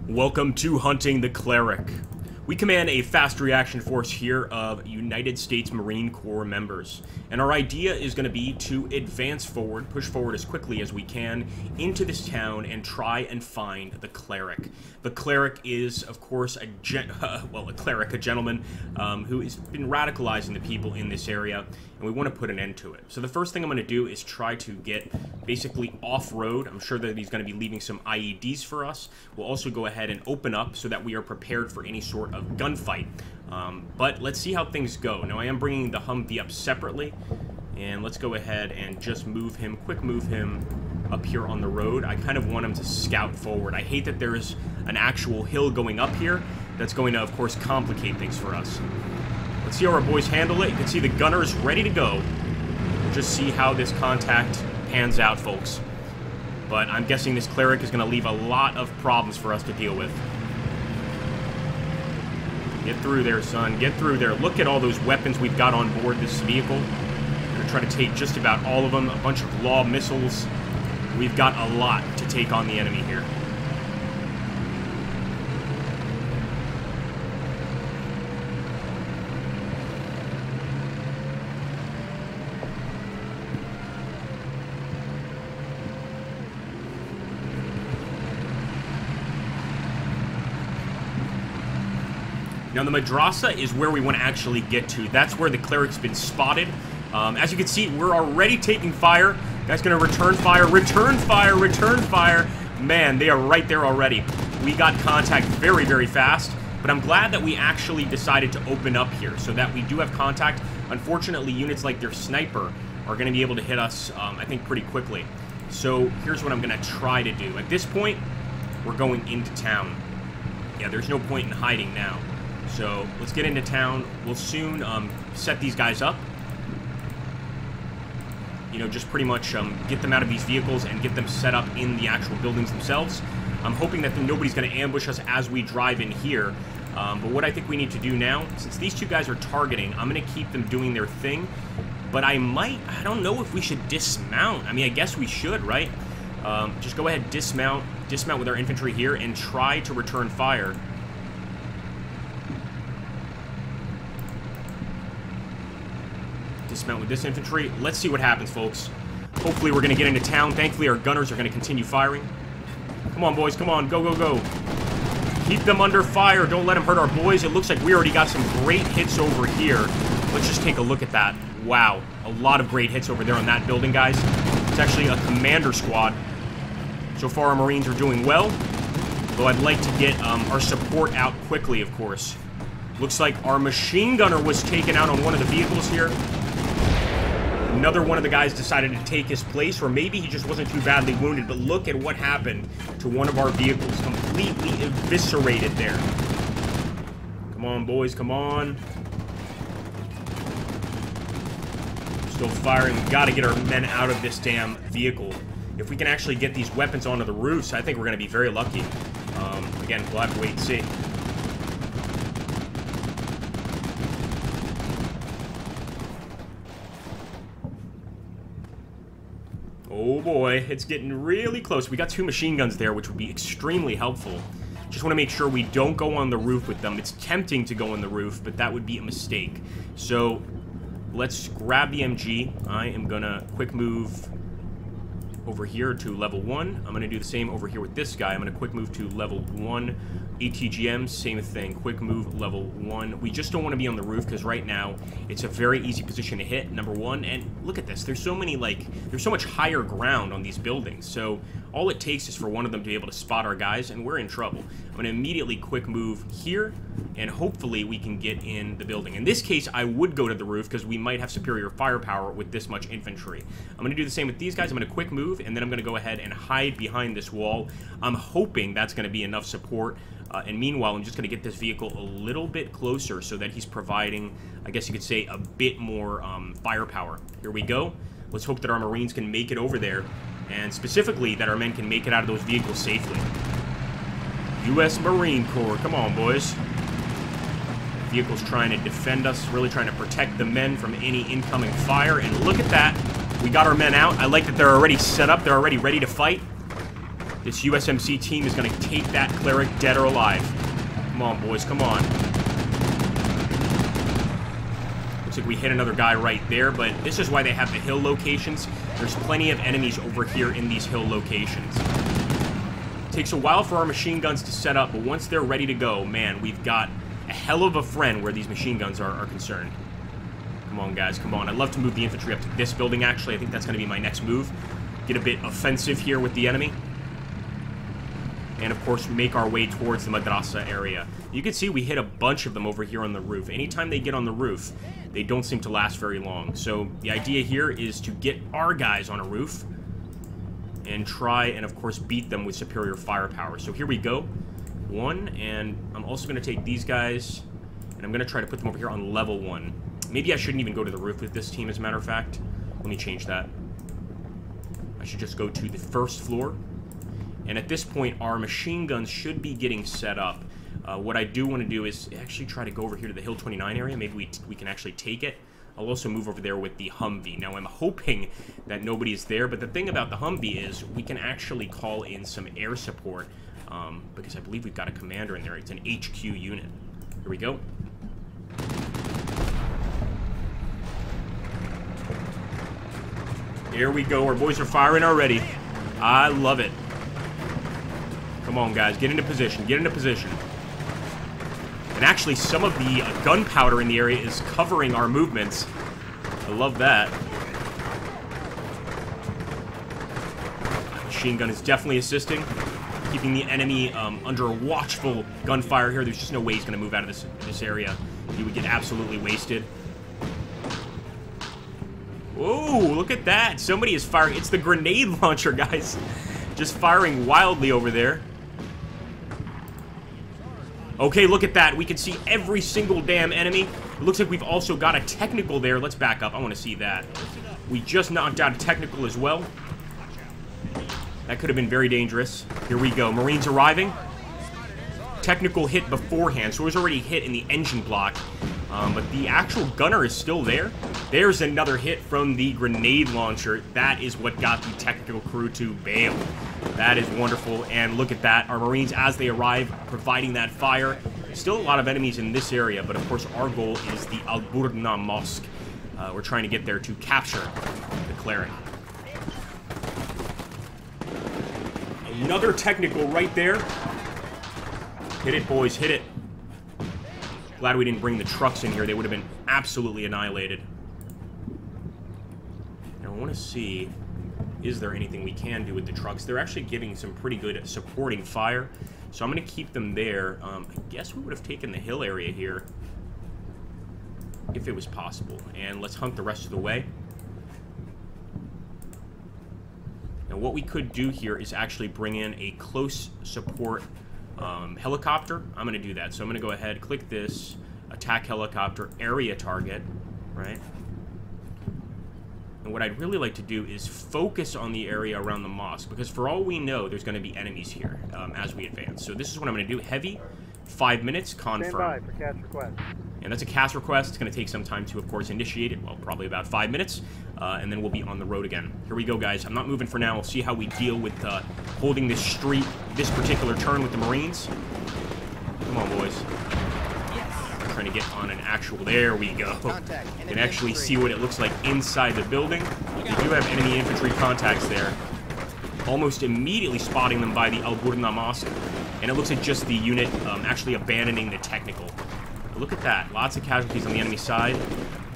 Welcome to Hunting the Cleric. We command a fast reaction force here of United States Marine Corps members, and our idea is going to be to advance forward, push forward as quickly as we can into this town and try and find the Cleric. The Cleric is, of course, a gentleman who has been radicalizing the people in this area, and we want to put an end to it. So the first thing I'm going to do is try to get basically off-road. I'm sure that he's going to be leaving some IEDs for us. We'll also go ahead and open up so that we are prepared for any sort of gunfight. But let's see how things go. Now, I am bringing the Humvee up separately, and let's go ahead and just quick move him up here on the road. I kind of want him to scout forward. I hate that there's an actual hill going up here. That's going to, of course, complicate things for us. Let's see how our boys handle it. You can see the gunner's ready to go. We'll just see how this contact pans out, folks. But I'm guessing this Cleric is going to leave a lot of problems for us to deal with. Get through there, son. Get through there. Look at all those weapons we've got on board this vehicle. We're going to try to take just about all of them. A bunch of law missiles. We've got a lot to take on the enemy here. Now, the Madrasa is where we want to actually get to. That's where the Cleric's been spotted. As you can see, we're already taking fire. That's going to return fire, return fire, return fire. Man, they are right there already. We got contact very, very fast. But I'm glad that we actually decided to open up here so that we do have contact. Unfortunately, units like their sniper are going to be able to hit us, I think, pretty quickly. So here's what I'm going to try to do. At this point, we're going into town. Yeah, there's no point in hiding now. So let's get into town. We'll soon set these guys up. You know, just pretty much get them out of these vehicles and get them set up in the actual buildings themselves. I'm hoping that nobody's going to ambush us as we drive in here. But what I think we need to do now, since these two guys are targeting, I'm going to keep them doing their thing. But I don't know if we should dismount. I mean, I guess we should, right? Just go ahead, dismount with our infantry here, and try to return fire. Dismount with this infantry. Let's see what happens, folks. Hopefully we're going to get into town. Thankfully, our gunners are going to continue firing. Come on, boys. Come on. Go, go, go. Keep them under fire. Don't let them hurt our boys. It looks like we already got some great hits over here. Let's just take a look at that. Wow. A lot of great hits over there on that building, guys. It's actually a commander squad. So far, our Marines are doing well. Though I'd like to get our support out quickly, of course. Looks like our machine gunner was taken out on one of the vehicles here. Another one of the guys decided to take his place, or maybe he just wasn't too badly wounded, but look at what happened to one of our vehicles. Completely eviscerated there. Come on, boys, come on. Still firing. We've got to get our men out of this damn vehicle. If we can actually get these weapons onto the roofs, I think we're going to be very lucky. Again, we'll have to wait and see. Oh boy, it's getting really close. We got two machine guns there, which would be extremely helpful. Just want to make sure we don't go on the roof with them. It's tempting to go on the roof, but that would be a mistake. So, let's grab the MG. I am going to quick move over here to level 1. I'm going to do the same over here with this guy. I'm going to quick move to level 1. ATGM, same thing. Quick move, level 1. We just don't want to be on the roof because right now it's a very easy position to hit, number 1. And look at this. There's so many, there's so much higher ground on these buildings. So all it takes is for one of them to be able to spot our guys, and we're in trouble. I'm going to immediately quick move here, and hopefully we can get in the building. In this case, I would go to the roof because we might have superior firepower with this much infantry. I'm going to do the same with these guys. I'm going to quick move, and then I'm going to go ahead and hide behind this wall. I'm hoping that's going to be enough support. And meanwhile, I'm just going to get this vehicle a little bit closer so that he's providing, I guess you could say, a bit more firepower. Here we go. Let's hope that our Marines can make it over there, and specifically that our men can make it out of those vehicles safely. U.S. Marine Corps, come on, boys. Vehicle's trying to defend us, really trying to protect the men from any incoming fire, and look at that. We got our men out. I like that they're already set up. They're already ready to fight. This USMC team is going to take that Cleric dead or alive. Come on, boys, come on. Looks like we hit another guy right there, but this is why they have the hill locations. There's plenty of enemies over here in these hill locations. It takes a while for our machine guns to set up, but once they're ready to go, man, we've got a hell of a friend where these machine guns are concerned. Come on, guys, come on. I'd love to move the infantry up to this building, actually. I think that's going to be my next move. Get a bit offensive here with the enemy. And, of course, make our way towards the madrasa area. You can see we hit a bunch of them over here on the roof. Anytime they get on the roof, they don't seem to last very long. So the idea here is to get our guys on a roof and try and, of course, beat them with superior firepower. So here we go. One, and I'm also going to take these guys, and I'm going to try to put them over here on level 1. Maybe I shouldn't even go to the roof with this team, as a matter of fact. Let me change that. I should just go to the first floor. And at this point, our machine guns should be getting set up. What I do want to do is actually try to go over here to the Hill 29 area. Maybe we can actually take it. I'll also move over there with the Humvee. Now, I'm hoping that nobody is there, but the thing about the Humvee is we can actually call in some air support, because I believe we've got a commander in there. It's an HQ unit. Here we go. Here we go. Our boys are firing already. I love it. Come on, guys. Get into position. Get into position. And actually, some of the gunpowder in the area is covering our movements. I love that. Machine gun is definitely assisting, keeping the enemy under watchful gunfire here. There's just no way he's going to move out of this area. He would get absolutely wasted. Whoa, look at that. Somebody is firing. It's the grenade launcher, guys. Just firing wildly over there. Okay, look at that. We can see every single damn enemy. It looks like we've also got a technical there. Let's back up. I want to see that. We just knocked out a technical as well. That could have been very dangerous. Here we go. Marines arriving. Technical hit beforehand, so it was already hit in the engine block. But the actual gunner is still there. There's another hit from the grenade launcher. That is what got the technical crew to bail. That is wonderful, and look at that. Our Marines, as they arrive, providing that fire. Still a lot of enemies in this area, but of course our goal is the Al-Burna Mosque. We're trying to get there to capture the Cleric. Another technical right there. Hit it, boys, hit it. Glad we didn't bring the trucks in here. They would have been absolutely annihilated. Now, I want to see, is there anything we can do with the trucks? They're actually giving some pretty good supporting fire, so I'm going to keep them there. I guess we would have taken the hill area here, if it was possible. And let's hunt the rest of the way. Now, what we could do here is actually bring in a close support helicopter. I'm going to do that. So I'm going to go ahead, click this, attack helicopter, area target, right? And what I'd really like to do is focus on the area around the mosque, because for all we know, there's going to be enemies here as we advance. So this is what I'm going to do. Heavy, 5 minutes, confirm. Stand by for cast request. And that's a cast request. It's going to take some time to, of course, initiate it. Well, probably about 5 minutes. And then we'll be on the road again. Here we go, guys. I'm not moving for now. We'll see how we deal with holding this street, this particular turn with the Marines. Come on, boys. I'm trying to get on an actual... There we go. You can actually see what it looks like inside the building. We do have enemy infantry contacts there. Almost immediately spotting them by the Al-Burna Mosque. And it looks like just the unit actually abandoning the technical. Look at that. Lots of casualties on the enemy side.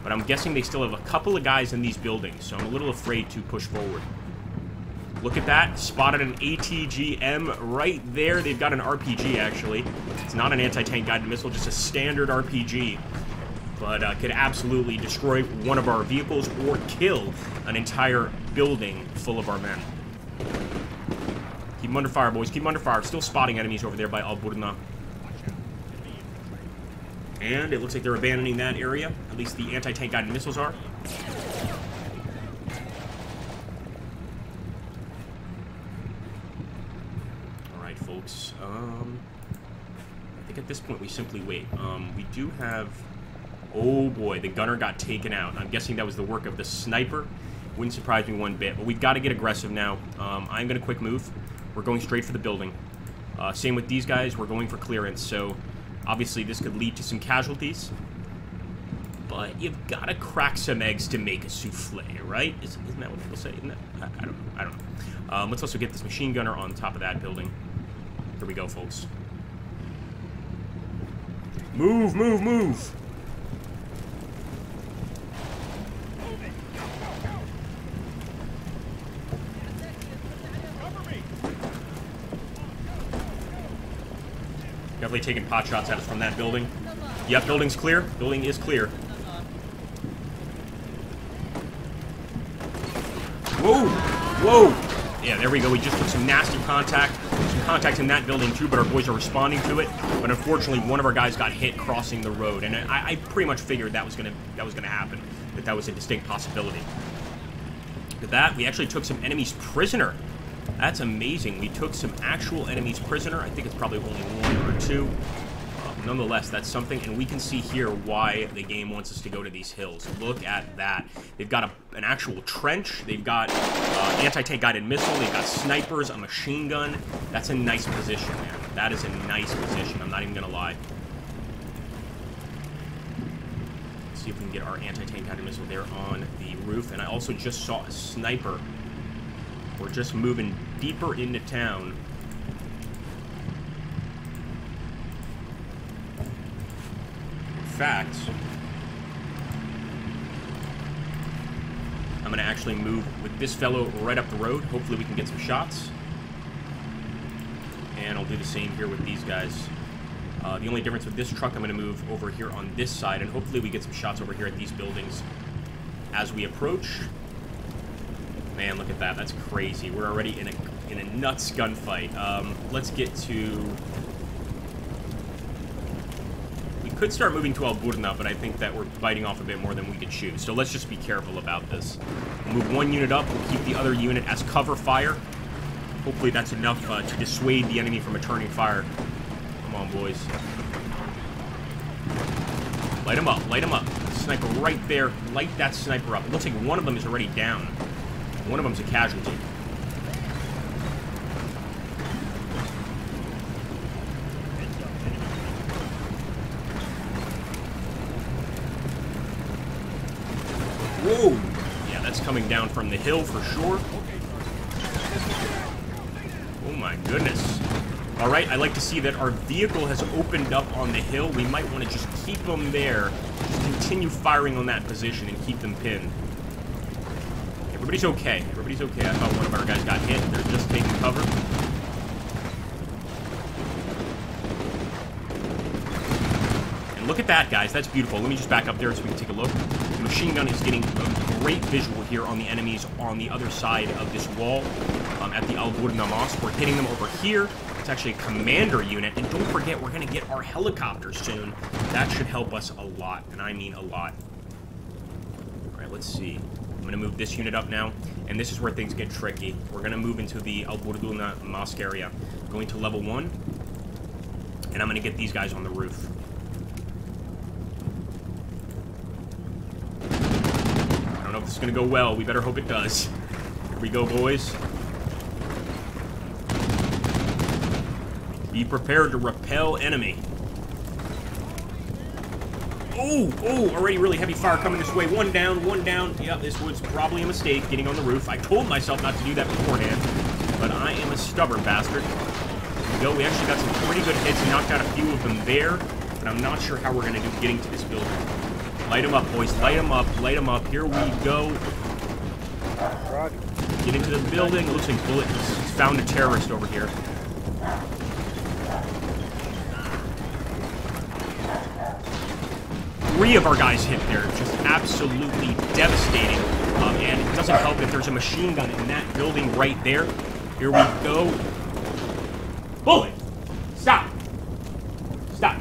But I'm guessing they still have a couple of guys in these buildings, so I'm a little afraid to push forward. Look at that. Spotted an ATGM right there. They've got an RPG, actually. It's not an anti-tank guided missile, just a standard RPG. But could absolutely destroy one of our vehicles or kill an entire building full of our men. Keep them under fire, boys. Keep them under fire. Still spotting enemies over there by Al-Burna. And it looks like they're abandoning that area. At least the anti-tank guided missiles are. Alright, folks. I think at this point we simply wait. We do have... Oh boy, the gunner got taken out. I'm guessing that was the work of the sniper. Wouldn't surprise me one bit. But we've got to get aggressive now. I'm going to quick move. we're going straight for the building. Same with these guys, we're going for clearance, so obviously this could lead to some casualties. But you've got to crack some eggs to make a souffle, right? Isn't that what people say? Isn't that? I don't know. Let's also get this machine gunner on top of that building. Here we go, folks. Move, move, move! Definitely taking pot shots at us from that building. Yep, building's clear. Building is clear. Whoa! Whoa! Yeah, there we go. We just took some nasty contact. Some contact in that building too, but our boys are responding to it. But unfortunately, one of our guys got hit crossing the road, and I pretty much figured that was gonna happen. That was a distinct possibility. With that, we actually took some enemies prisoner. That's amazing. We took some actual enemies prisoner. I think it's probably only one or two. Nonetheless, that's something, and we can see here why the game wants us to go to these hills. Look at that. They've got an actual trench. They've got anti-tank guided missile. They've got snipers, a machine gun. That's a nice position, man. That is a nice position. I'm not even going to lie. Let's see if we can get our anti-tank guided missile there on the roof. And I also just saw a sniper. We're just moving deeper into town. In fact, I'm going to actually move with this fellow right up the road. Hopefully we can get some shots. And I'll do the same here with these guys. The only difference with this truck, I'm going to move over here on this side, and hopefully we get some shots over here at these buildings as we approach. Man, look at that. That's crazy. We're already in a nuts gunfight. Let's get to... We could start moving to Alburna, but I think that we're biting off a bit more than we could chew. So let's just be careful about this. We'll move one unit up. We'll keep the other unit as cover fire. Hopefully that's enough to dissuade the enemy from returning fire. Come on, boys. Light them up. Light them up. Sniper right there. Light that sniper up. It looks like one of them is already down. One of them's a casualty. Whoa! Yeah, that's coming down from the hill for sure. Oh my goodness. Alright, I like to see that our vehicle has opened up on the hill. We might want to just keep them there. Just continue firing on that position and keep them pinned. Everybody's okay. Everybody's okay. I thought one of our guys got hit. They're just taking cover. And look at that, guys. That's beautiful. Let me just back up there so we can take a look. The machine gun is getting a great visual here on the enemies on the other side of this wall at the Alburna Mosque. We're hitting them over here. It's actually a commander unit. And don't forget, we're going to get our helicopters soon. That should help us a lot. And I mean a lot. All right, let's see. I'm going to move this unit up now, and this is where things get tricky. We're going to move into the Alburna Mosque area. Going to level 1, and I'm going to get these guys on the roof. I don't know if this is going to go well. We better hope it does. Here we go, boys. Be prepared to repel enemy. Oh, already really heavy fire coming this way. One down, one down. Yeah, this was probably a mistake, getting on the roof. I told myself not to do that beforehand, but I am a stubborn bastard. There we go. We actually got some pretty good hits and knocked out a few of them there, but I'm not sure how we're going to do getting to this building. Light them up, boys. Light them up. Light them up. Here we go. Get into the building. It looks like Bullet has found a terrorist over here. Three of our guys hit there, just absolutely devastating. And it doesn't help if there's a machine gun in that building right there. Here we go. Bullet! Stop! Stop.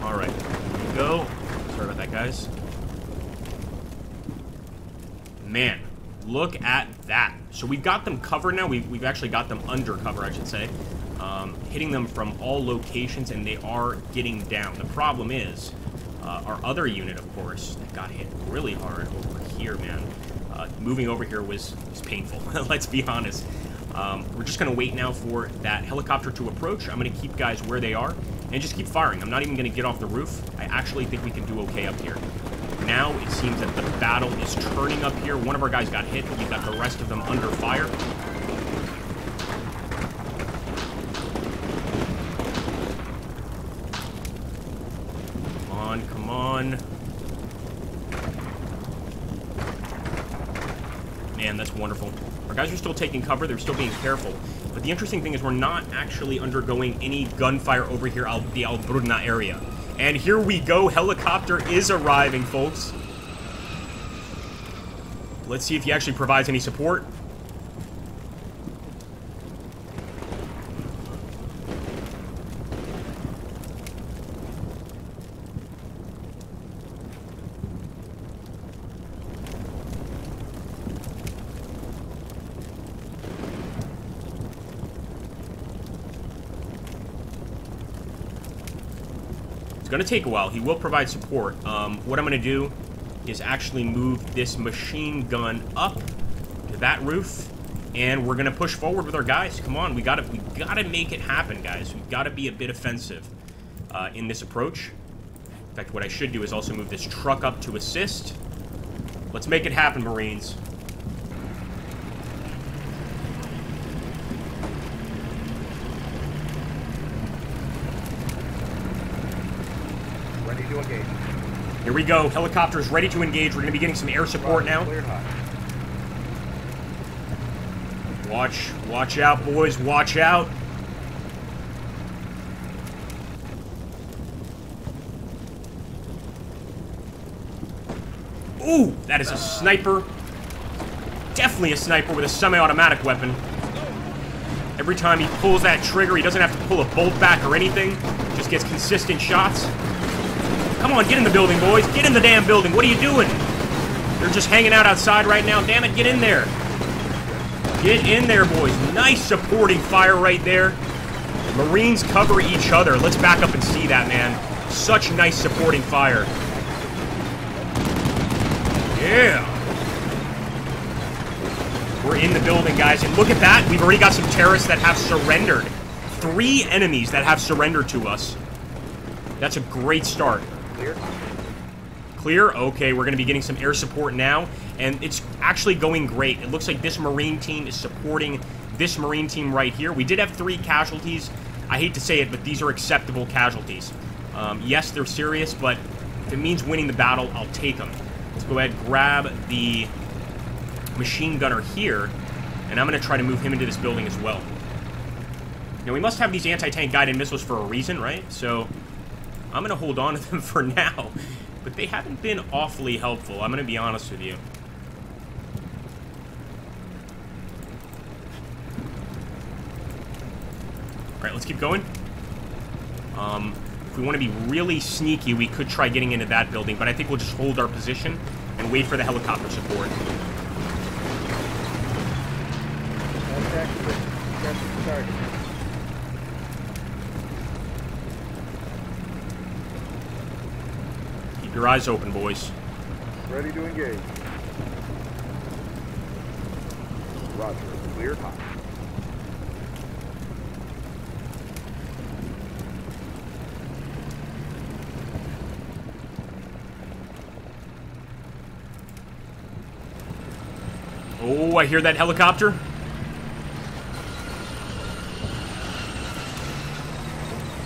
Alright, here we go. Sorry about that, guys. Man, look at that. So we've got them covered now. We've actually got them under cover, I should say. Hitting them from all locations, and they are getting down. The problem is, our other unit, of course, that got hit really hard over here, man. Moving over here was painful, let's be honest. We're just going to wait now for that helicopter to approach. I'm going to keep guys where they are and just keep firing. I'm not even going to get off the roof. I actually think we can do okay up here. Now it seems that the battle is turning up here. One of our guys got hit, but we've got the rest of them under fire. Come on, come on. Man, that's wonderful. Our guys are still taking cover. They're still being careful. But the interesting thing is we're not actually undergoing any gunfire over here out the Albruna area. And here we go. Helicopter is arriving, folks. Let's see if he actually provides any support. It's going to take a while. He will provide support. What I'm going to do is actually move this machine gun up to that roof, and we're going to push forward with our guys. Come on, we gotta make it happen, guys. We've got to be a bit offensive in this approach. In fact, what I should do is also move this truck up to assist. Let's make it happen, Marines. Ready to engage. Here we go. Helicopter's ready to engage. We're going to be getting some air support now. Watch out, boys. Watch out. Ooh, that is a sniper. Definitely a sniper with a semi-automatic weapon. Every time he pulls that trigger, he doesn't have to pull a bolt back or anything. Just gets consistent shots. Come on, get in the building, boys. Get in the damn building. What are you doing? They're just hanging out outside right now. Damn it, get in there. Get in there, boys. Nice supporting fire right there. Marines cover each other. Let's back up and see that, man. Such nice supporting fire. Yeah. We're in the building, guys. And look at that. We've already got some terrorists that have surrendered. 3 enemies that have surrendered to us. That's a great start. Clear? Clear? Okay, we're going to be getting some air support now, and it's actually going great. It looks like this Marine team is supporting this Marine team right here. We did have 3 casualties. I hate to say it, but these are acceptable casualties. Yes, they're serious, but if it means winning the battle, I'll take them. Let's go ahead and grab the machine gunner here, and I'm going to try to move him into this building as well. Now, we must have these anti-tank guided missiles for a reason, right? So I'm going to hold on to them for now, but they haven't been awfully helpful. I'm going to be honest with you. All right, let's keep going. If we want to be really sneaky, we could try getting into that building, but I think we'll just hold our position and wait for the helicopter support. Keep your eyes open, boys. Ready to engage. Roger. Clear hot. Oh, I hear that helicopter.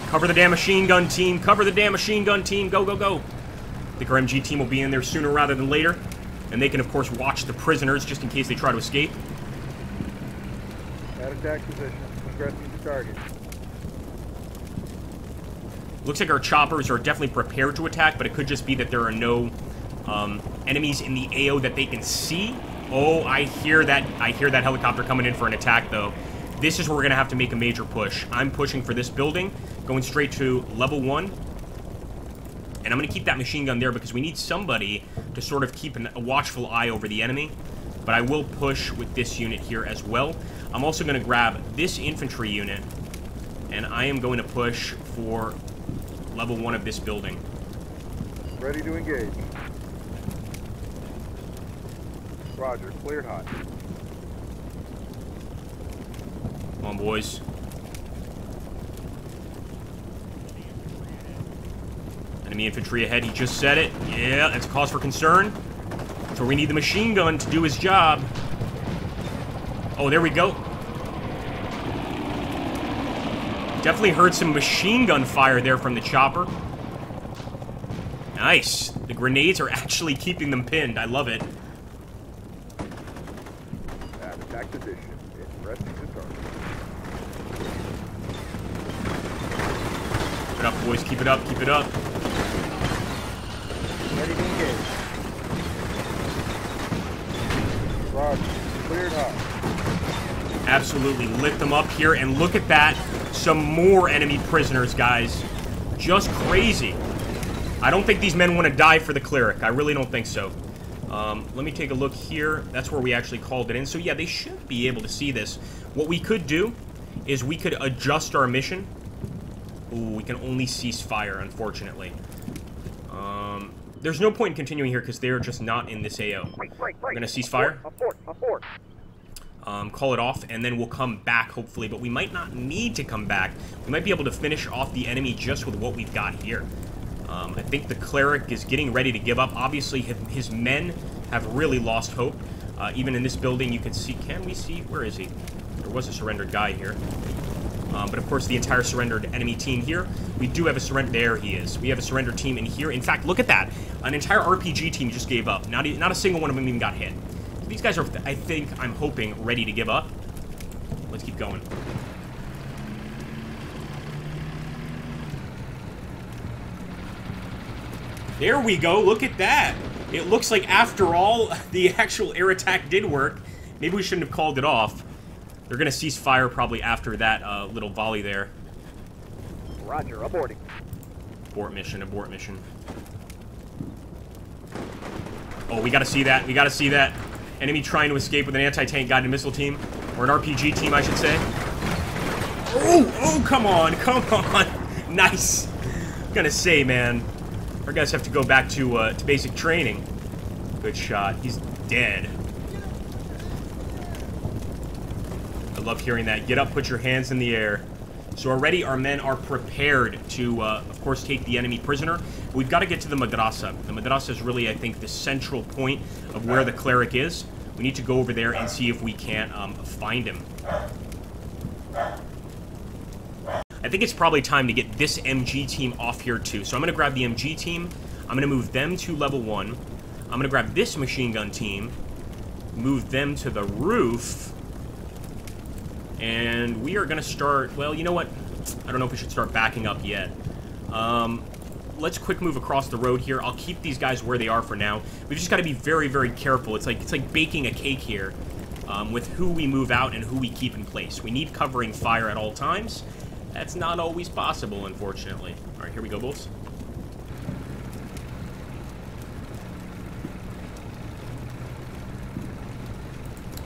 Cover the damn machine gun team. Cover the damn machine gun team. Go, go, go. I think our MG team will be in there sooner rather than later. And they can, of course, watch the prisoners just in case they try to escape. At attack position. Progressing to target. Looks like our choppers are definitely prepared to attack, but it could just be that there are no enemies in the AO that they can see. Oh, I hear that helicopter coming in for an attack, though. This is where we're going to have to make a major push. I'm pushing for this building, going straight to level 1. And I'm going to keep that machine gun there because we need somebody to sort of keep a watchful eye over the enemy. But I will push with this unit here as well. I'm also going to grab this infantry unit, and I am going to push for level 1 of this building. Ready to engage. Roger, cleared hot. Come on, boys. Enemy infantry ahead, he just said it. Yeah, that's a cause for concern. So we need the machine gun to do his job. Oh, there we go. Definitely heard some machine gun fire there from the chopper. Nice. The grenades are actually keeping them pinned. I love it. At attack position. It's resting to target. Keep it up, boys. Keep it up. Keep it up. Ready to engage. Roger, cleared hot. Absolutely lit them up here. And look at that. Some more enemy prisoners, guys. Just crazy. I don't think these men want to die for the Cleric. I really don't think so. Let me take a look here. That's where we actually called it in. So yeah, they should be able to see this. What we could do is we could adjust our mission. Ooh, we can only cease fire, unfortunately. There's no point in continuing here because they're just not in this AO. We're going to cease fire. Abort. Call it off, and then we'll come back, hopefully. But we might not need to come back. We might be able to finish off the enemy just with what we've got here. I think the Cleric is getting ready to give up. Obviously, his men have really lost hope. Even in this building, you can see... Can we see? Where is he? There was a surrendered guy here. But, of course, the entire surrendered enemy team here. We do have a surrender... There he is. We have a surrendered team in here. In fact, look at that. An entire RPG team just gave up. Not a single one of them even got hit. So these guys are, I think, I'm hoping, ready to give up. Let's keep going. There we go. Look at that. It looks like, after all, the actual air attack did work. Maybe we shouldn't have called it off. They're going to cease fire probably after that little volley there. Roger, aborting. Abort mission, abort mission. Oh, we got to see that. We got to see that. Enemy trying to escape with an anti-tank guided missile team. Or an RPG team, I should say. Oh, come on. Come on. Nice. I'm going to say, man. Our guys have to go back to basic training. Good shot. He's dead. I love hearing that. Get up, put your hands in the air. So already our men are prepared to, of course, take the enemy prisoner. We've got to get to the madrasa. The madrasa is really, I think, the central point of where the Cleric is. We need to go over there and see if we can't find him. I think it's probably time to get this MG team off here, too. So I'm going to grab the MG team. I'm going to move them to level 1. I'm going to grab this machine gun team. Move them to the roof. And we are going to start... Well, you know what? I don't know if we should start backing up yet. Let's quick move across the road here. I'll keep these guys where they are for now. We've just got to be very, very careful. It's like baking a cake here with who we move out and who we keep in place. We need covering fire at all times. That's not always possible, unfortunately. All right, here we go, bolts.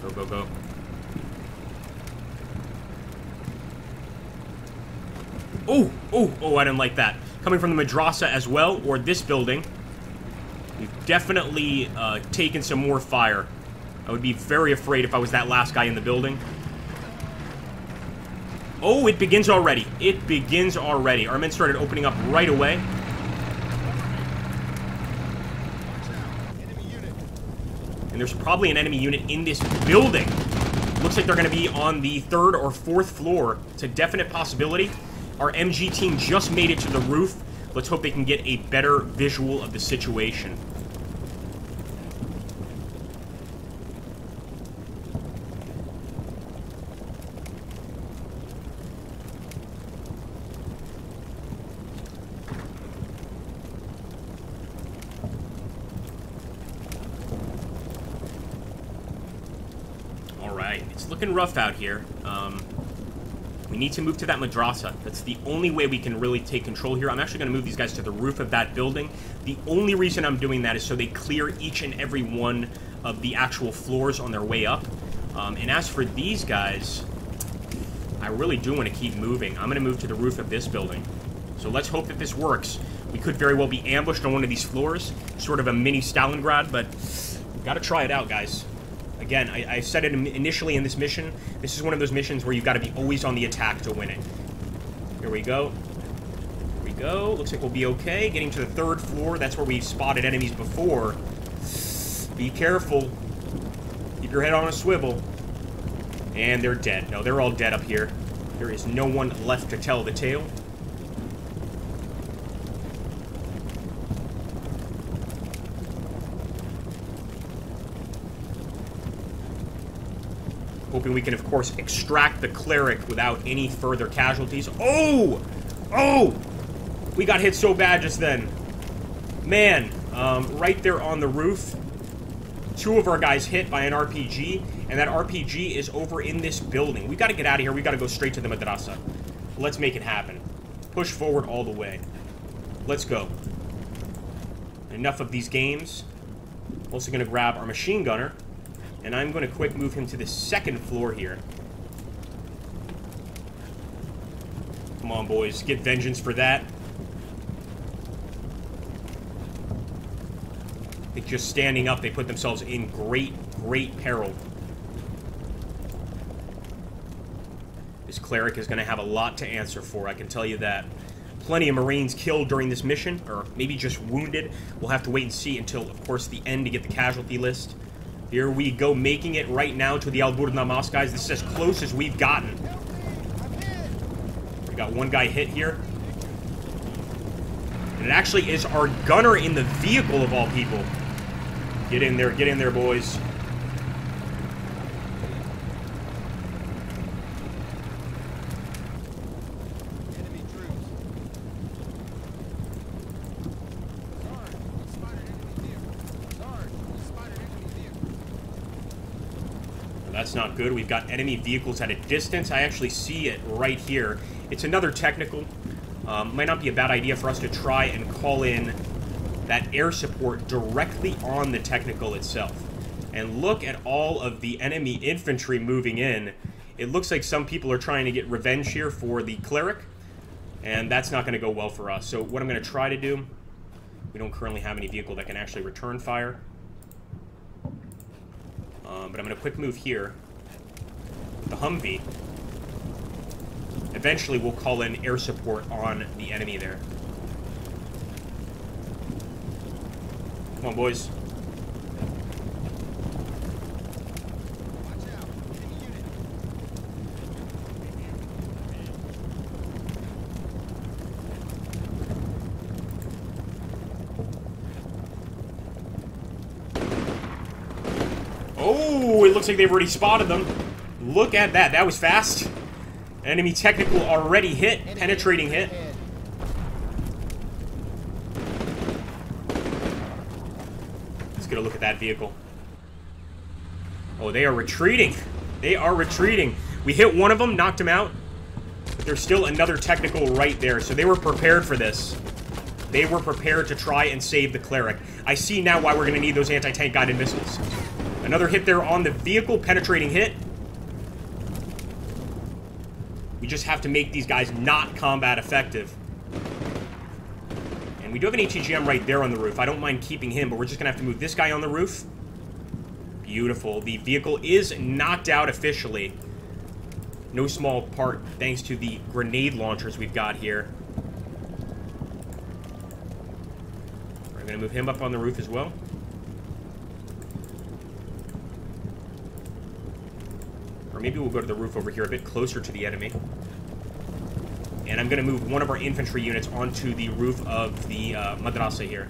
Go, go, go. Oh, I didn't like that. Coming from the madrasa as well, or this building. We've definitely taken some more fire. I would be very afraid if I was that last guy in the building. Oh, it begins already. It begins already. Our men started opening up right away. And there's probably an enemy unit in this building. Looks like they're going to be on the 3rd or 4th floor. It's a definite possibility. Our MG team just made it to the roof. Let's hope they can get a better visual of the situation. Alright, it's looking rough out here. We need to move to that madrasa. That's the only way we can really take control here. I'm actually going to move these guys to the roof of that building. The only reason I'm doing that is so they clear each and every one of the actual floors on their way up. And as for these guys, I really do want to keep moving. I'm going to move to the roof of this building. So let's hope that this works. We could very well be ambushed on one of these floors. Sort of a mini Stalingrad, but we've got to try it out, guys. Again, I said it initially in this mission. This is one of those missions where you've got to be always on the attack to win it. Here we go. Here we go. Looks like we'll be okay. Getting to the 3rd floor. That's where we spotted enemies before. Be careful. Keep your head on a swivel. And they're dead. No, they're all dead up here. There is no one left to tell the tale. Hoping we can, of course, extract the Cleric without any further casualties. Oh! Oh! We got hit so bad just then. Man, right there on the roof. 2 of our guys hit by an RPG, and that RPG is over in this building. We got to get out of here. We got to go straight to the madrasa. Let's make it happen. Push forward all the way. Let's go. Enough of these games. Also going to grab our machine gunner. And I'm going to quick move him to the 2nd floor here. Come on, boys. Get vengeance for that. I think just standing up, they put themselves in great, great peril. This Cleric is going to have a lot to answer for, I can tell you that. Plenty of Marines killed during this mission, or maybe just wounded. We'll have to wait and see until, of course, the end to get the casualty list. Here we go, making it right now to the Alburna Mosque, guys. This is as close as we've gotten. We got one guy hit here. And it actually is our gunner in the vehicle, of all people. Get in there, boys. That's not good. We've got enemy vehicles at a distance. I actually see it right here. It's another technical. Might not be a bad idea for us to try and call in that air support directly on the technical itself. And look at all of the enemy infantry moving in. It looks like some people are trying to get revenge here for the Cleric. And that's not going to go well for us. So what I'm going to try to do... We don't currently have any vehicle that can actually return fire. But I'm going to quick move here with the Humvee. Eventually, we'll call in air support on the enemy there. Come on, boys. Oh, it looks like they've already spotted them. Look at that. That was fast. Enemy technical already hit. Penetrating hit. Let's get a look at that vehicle. Oh, they are retreating. They are retreating. We hit one of them, knocked him out. But there's still another technical right there. So they were prepared for this. They were prepared to try and save the Cleric. I see now why we're going to need those anti-tank guided missiles. Another hit there on the vehicle, penetrating hit. We just have to make these guys not combat effective. And we do have an ATGM right there on the roof. I don't mind keeping him, but we're just going to have to move this guy on the roof. Beautiful. The vehicle is knocked out officially. No small part thanks to the grenade launchers we've got here. We're going to move him up on the roof as well. Or maybe we'll go to the roof over here a bit closer to the enemy. And I'm going to move one of our infantry units onto the roof of the madrasa here.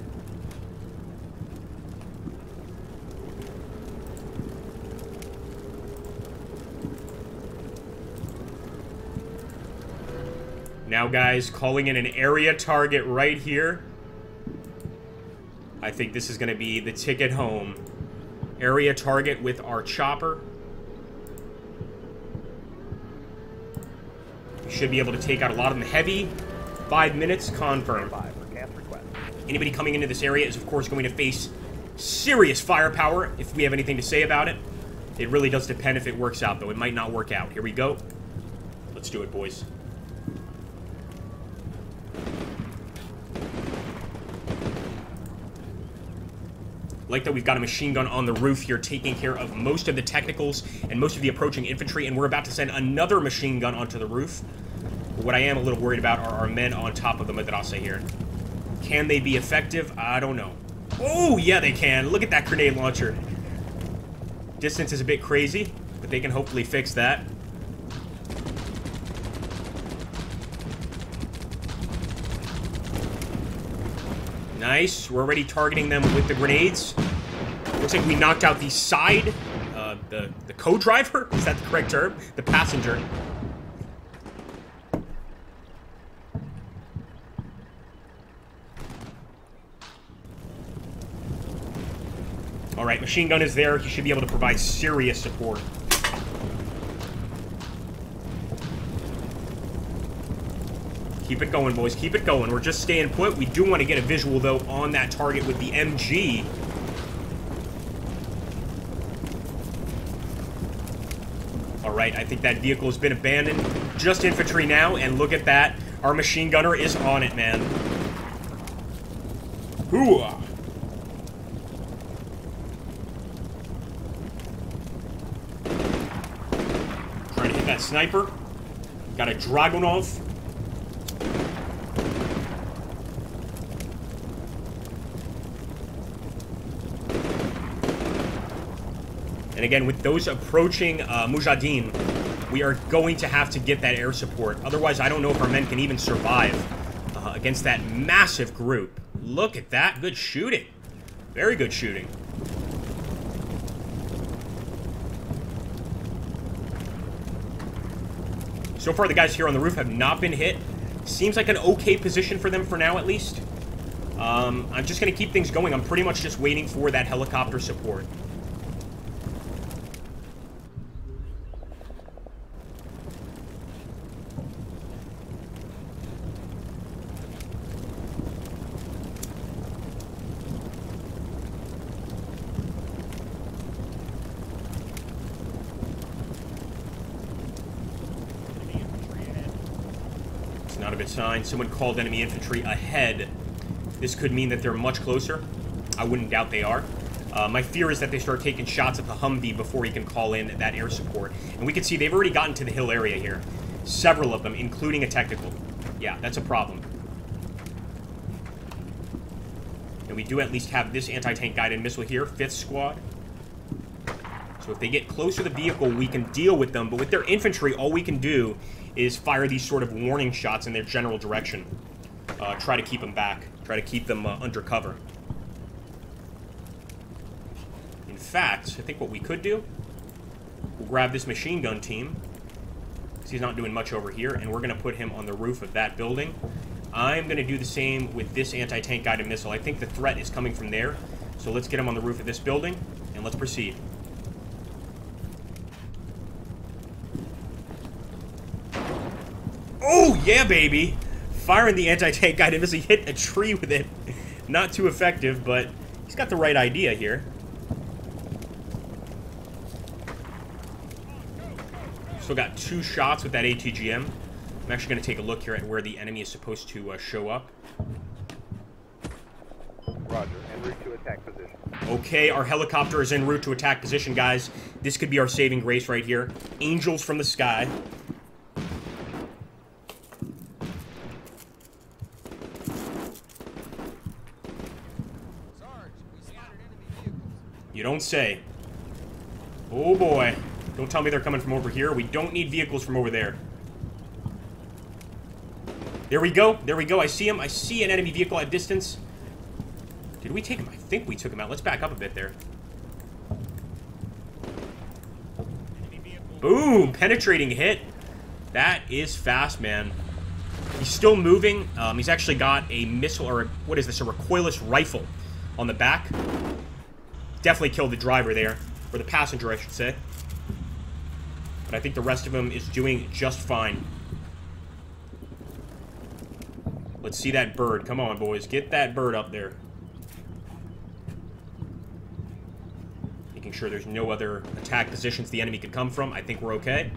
Now, guys, calling in an area target right here. I think this is going to be the ticket home. Area target with our chopper. We should be able to take out a lot of them heavy. 5 minutes, confirm. Anybody coming into this area is, of course, going to face serious firepower if we have anything to say about it. It really does depend if it works out, though. It might not work out. Here we go. Let's do it, boys. Like that we've got a machine gun on the roof here taking care of most of the technicals and most of the approaching infantry, and we're about to send another machine gun onto the roof. But what I am a little worried about are our men on top of the madrasa here. Can they be effective? I don't know. Oh, yeah, they can. Look at that grenade launcher. Distance is a bit crazy, but they can hopefully fix that. Nice. We're already targeting them with the grenades. Looks like we knocked out the side, the co-driver? Is that the correct term? The passenger. Alright, machine gun is there. He should be able to provide serious support. Keep it going, boys. Keep it going. We're just staying put. We do want to get a visual, though, on that target with the MG. Alright, I think that vehicle has been abandoned. Just infantry now, and look at that. Our machine gunner is on it, man. Hooah! Trying to hit that sniper. Got a Dragunov. And again, with those approaching Mujahideen, we are going to have to get that air support. Otherwise, I don't know if our men can even survive against that massive group. Look at that. Good shooting. Very good shooting. So far, the guys here on the roof have not been hit. Seems like an okay position for them for now, at least. I'm just going to keep things going. I'm pretty much just waiting for that helicopter support. Not a good sign. Someone called enemy infantry ahead. This could mean that they're much closer. I wouldn't doubt they are. My fear is that they start taking shots at the Humvee before he can call in that air support. And we can see they've already gotten to the hill area here. Several of them, including a technical. Yeah, that's a problem. And we do at least have this anti-tank guided missile here, 5th squad. So if they get close to the vehicle, we can deal with them. But with their infantry, all we can do is fire these sort of warning shots in their general direction. Try to keep them back. Try to keep them under cover. In fact, I think what we could do, we'll grab this machine gun team, because he's not doing much over here, and we're going to put him on the roof of that building. I'm going to do the same with this anti-tank guided missile. I think the threat is coming from there. So let's get him on the roof of this building, and let's proceed. Oh, yeah, baby! Firing the anti-tank guided missile. He hit a tree with it. Not too effective, but he's got the right idea here. Still got 2 shots with that ATGM. I'm actually going to take a look here at where the enemy is supposed to show up. Roger, en route to attack position. Okay, our helicopter is en route to attack position, guys. This could be our saving grace right here. Angels from the sky. You don't say. Oh boy. Don't tell me they're coming from over here. We don't need vehicles from over there. There we go. There we go. I see him. I see an enemy vehicle at distance. Did we take him? I think we took him out. Let's back up a bit there. Boom! Penetrating hit. That is fast, man. He's still moving. He's actually got a missile, or what is this? A recoilless rifle on the back. Definitely killed the driver there. Or the passenger, I should say. But I think the rest of him is doing just fine. Let's see that bird. Come on, boys. Get that bird up there. Making sure there's no other attack positions the enemy could come from. I think we're okay.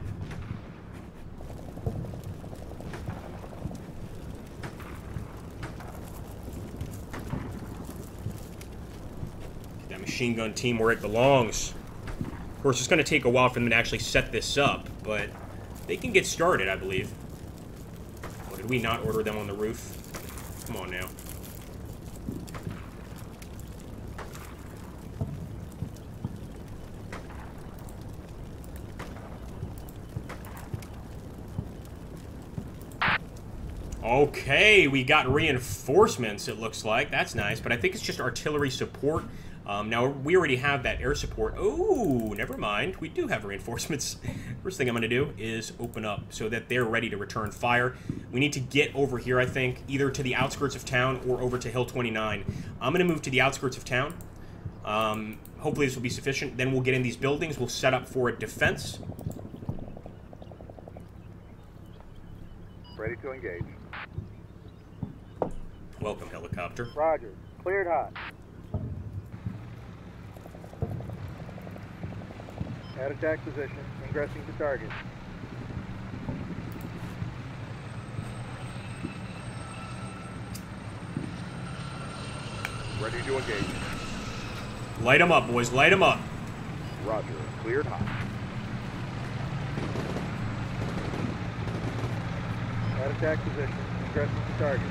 machine gun team where it belongs. Of course, it's going to take a while for them to actually set this up, but they can get started, I believe. Oh, did we not order them on the roof? Come on now. Okay, we got reinforcements, it looks like. That's nice, but I think it's just artillery support. Now, we already have that air support. Oh, never mind. We do have reinforcements. First thing I'm going to do is open up so that they're ready to return fire. We need to get over here, I think, either to the outskirts of town or over to Hill 29. I'm going to move to the outskirts of town. Hopefully this will be sufficient. Then we'll get in these buildings. We'll set up for a defense. Ready to engage. Welcome, helicopter. Roger. Cleared hot. At attack position. Ingressing to target. Ready to engage. Light them up, boys. Light them up. Roger. Cleared hot. At attack position. Ingressing to target.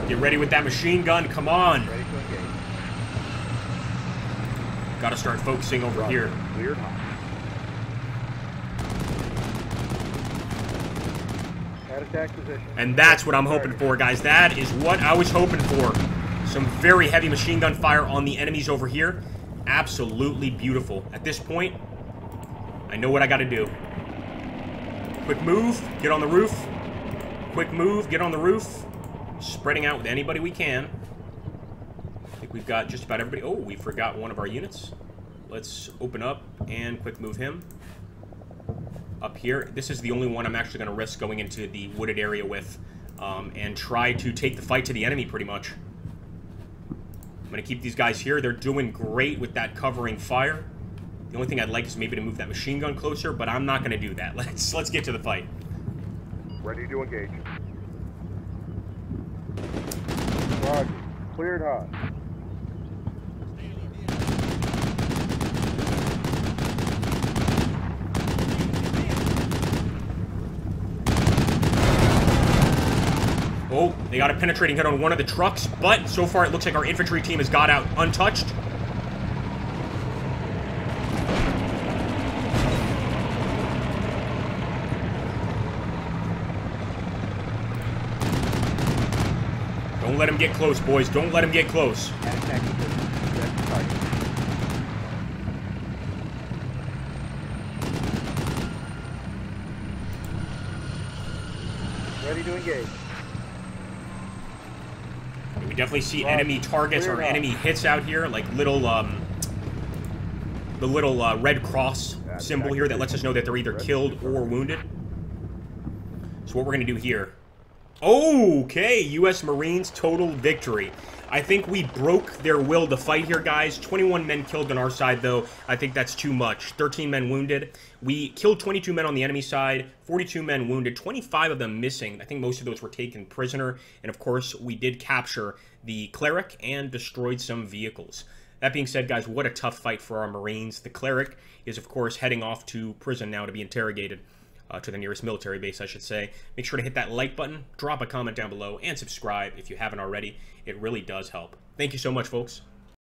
Get ready with that machine gun. Come on. Ready to engage. Got to start focusing over here. Cleared hot. At attack position. And that's what I'm hoping for, guys. That is what I was hoping for. Some very heavy machine gun fire on the enemies over here. Absolutely beautiful. At this point, I know what I got to do. Quick move. Get on the roof. Quick move. Get on the roof. Spreading out with anybody we can. I think we've got just about everybody. Oh, we forgot one of our units. Let's open up and quick move him. Up here. This is the only one I'm actually going to risk going into the wooded area with. And try to take the fight to the enemy, pretty much. I'm going to keep these guys here. They're doing great with that covering fire. The only thing I'd like is maybe to move that machine gun closer, but I'm not going to do that. Let's get to the fight. Ready to engage. Roger. Cleared hot. Oh, they got a penetrating hit on one of the trucks, but so far it looks like our infantry team has got out untouched. Don't let him get close, boys. Don't let him get close. Ready to engage. We definitely see enemy targets or enemy hits out here, like little, the little red cross symbol here that lets us know that they're either killed or wounded. So what we're going to do here. Okay, U.S. Marines, total victory. I think we broke their will to fight here, guys. 21 men killed on our side, though. I think that's too much. 13 men wounded. We killed 22 men on the enemy side, 42 men wounded, 25 of them missing. I think most of those were taken prisoner. And, of course, we did capture the Cleric and destroyed some vehicles. That being said, guys, what a tough fight for our Marines. The Cleric is, of course, heading off to prison now to be interrogated. To the nearest military base, I should say. Make sure to hit that like button, drop a comment down below, and subscribe if you haven't already. It really does help. Thank you so much, folks.